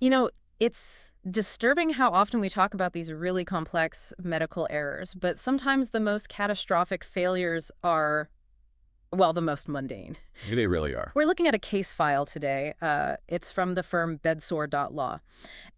You know, it's disturbing how often we talk about these really complex medical errors, but sometimes the most catastrophic failures are, well, the most mundane. They really are. We're looking at a case file today. It's from the firm Bedsore.law,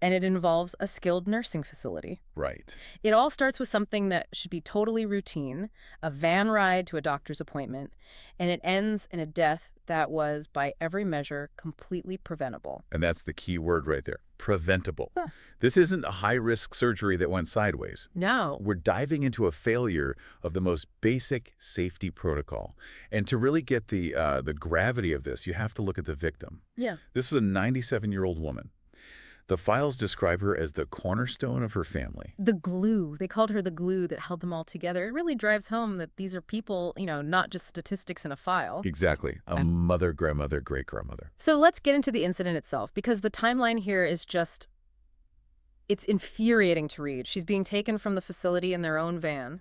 and it involves a skilled nursing facility. Right. It all starts with something that should be totally routine, a van ride to a doctor's appointment, and it ends in a death that was, by every measure, completely preventable. And that's the key word right there. Preventable. Huh. This isn't a high-risk surgery that went sideways. No. We're diving into a failure of the most basic safety protocol. And to really get the gravity of this, you have to look at the victim. Yeah. This was a 97-year-old woman. The files describe her as the cornerstone of her family. The glue. They called her the glue that held them all together. It really drives home that these are people, not just statistics in a file. Exactly. A mother, grandmother, great-grandmother. So let's get into the incident itself, because the timeline here is just, it's infuriating to read. She's being taken from the facility in their own van.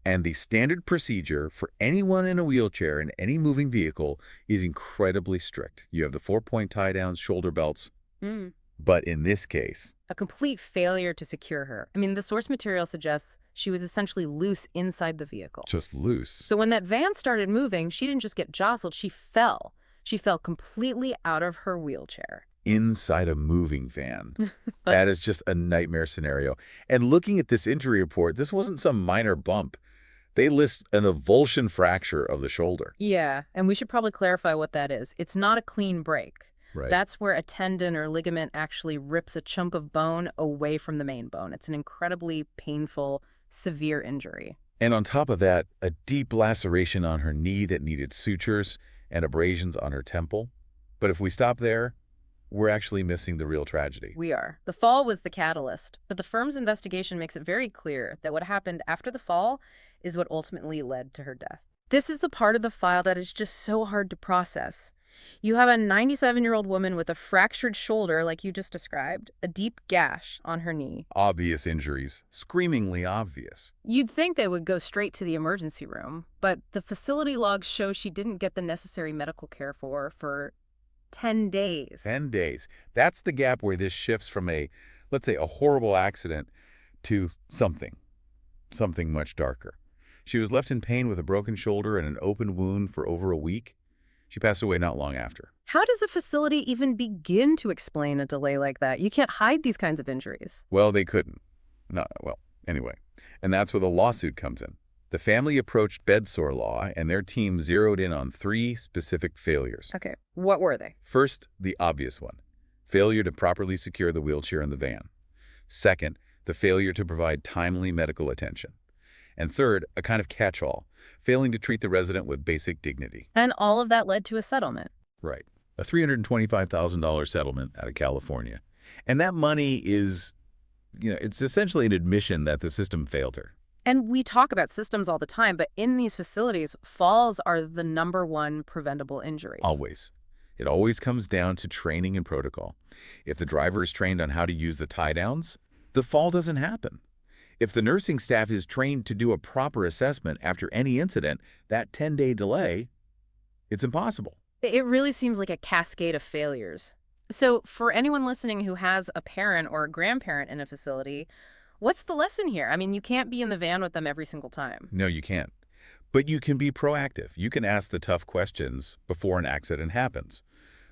And the standard procedure for anyone in a wheelchair in any moving vehicle is incredibly strict. You have the 4-point tie-downs, shoulder belts. Mm. But in this case, A complete failure to secure her. I mean, the source material suggests she was essentially loose inside the vehicle. just loose. So when that van started moving, she didn't just get jostled, she fell. She fell completely out of her wheelchair. Inside a moving van. That is just a nightmare scenario. And looking at this injury report, this wasn't some minor bump. They list an avulsion fracture of the shoulder. Yeah, and we should probably clarify what that is. It's not a clean break. Right. That's where a tendon or ligament actually rips a chunk of bone away from the main bone. It's an incredibly painful, severe injury. And on top of that, a deep laceration on her knee that needed sutures and abrasions on her temple. But if we stop there, we're actually missing the real tragedy. We are. The fall was the catalyst, but the firm's investigation makes it very clear that what happened after the fall is what ultimately led to her death. This is the part of the file that is just so hard to process. You have a 97-year-old woman with a fractured shoulder, like you just described, a deep gash on her knee. Obvious injuries, screamingly obvious. You'd think they would go straight to the emergency room, but the facility logs show she didn't get the necessary medical care for 10 days. 10 days. That's the gap where this shifts from let's say, a horrible accident to something much darker. She was left in pain with a broken shoulder and an open wound for over a week. She passed away not long after. How does a facility even begin to explain a delay like that? You can't hide these kinds of injuries. Well, they couldn't. Anyway. And that's where the lawsuit comes in. The family approached Bedsore Law, and their team zeroed in on 3 specific failures. Okay, what were they? First, the obvious one. Failure to properly secure the wheelchair in the van. Second, the failure to provide timely medical attention. And third, a kind of catch-all, failing to treat the resident with basic dignity. And all of that led to a settlement. Right. A $325,000 settlement out of California. And that money is, it's essentially an admission that the system failed her. And we talk about systems all the time, but in these facilities, falls are the #1 preventable injuries. Always. It always comes down to training and protocol. If the driver is trained on how to use the tie-downs, the fall doesn't happen. If the nursing staff is trained to do a proper assessment after any incident, that 10-day delay, it's impossible. It really seems like a cascade of failures. So for anyone listening who has a parent or a grandparent in a facility, what's the lesson here? I mean, you can't be in the van with them every single time. No, you can't. But you can be proactive. You can ask the tough questions before an accident happens.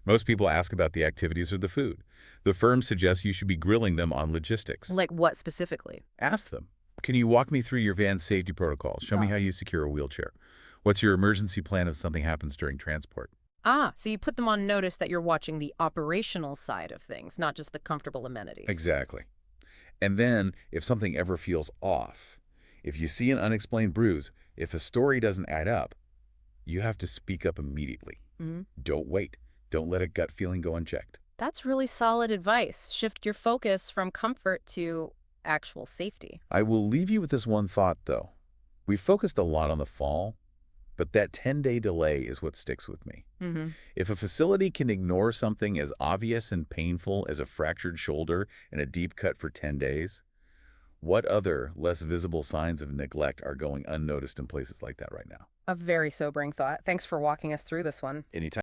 Most people ask about the activities or the food. The firm suggests you should be grilling them on logistics. Like what specifically? Ask them, can you walk me through your van's safety protocols? Show me how you secure a wheelchair. What's your emergency plan if something happens during transport? So you put them on notice that you're watching the operational side of things, not just the comfortable amenities. Exactly. And then, if something ever feels off, if you see an unexplained bruise, if a story doesn't add up, you have to speak up immediately. Don't wait. Don't let a gut feeling go unchecked. That's really solid advice. Shift your focus from comfort to actual safety. I will leave you with this one thought, though. We focused a lot on the fall, but that 10-day delay is what sticks with me. If a facility can ignore something as obvious and painful as a fractured shoulder and a deep cut for 10 days, what other, less visible signs of neglect are going unnoticed in places like that right now? A very sobering thought. Thanks for walking us through this one. Anytime.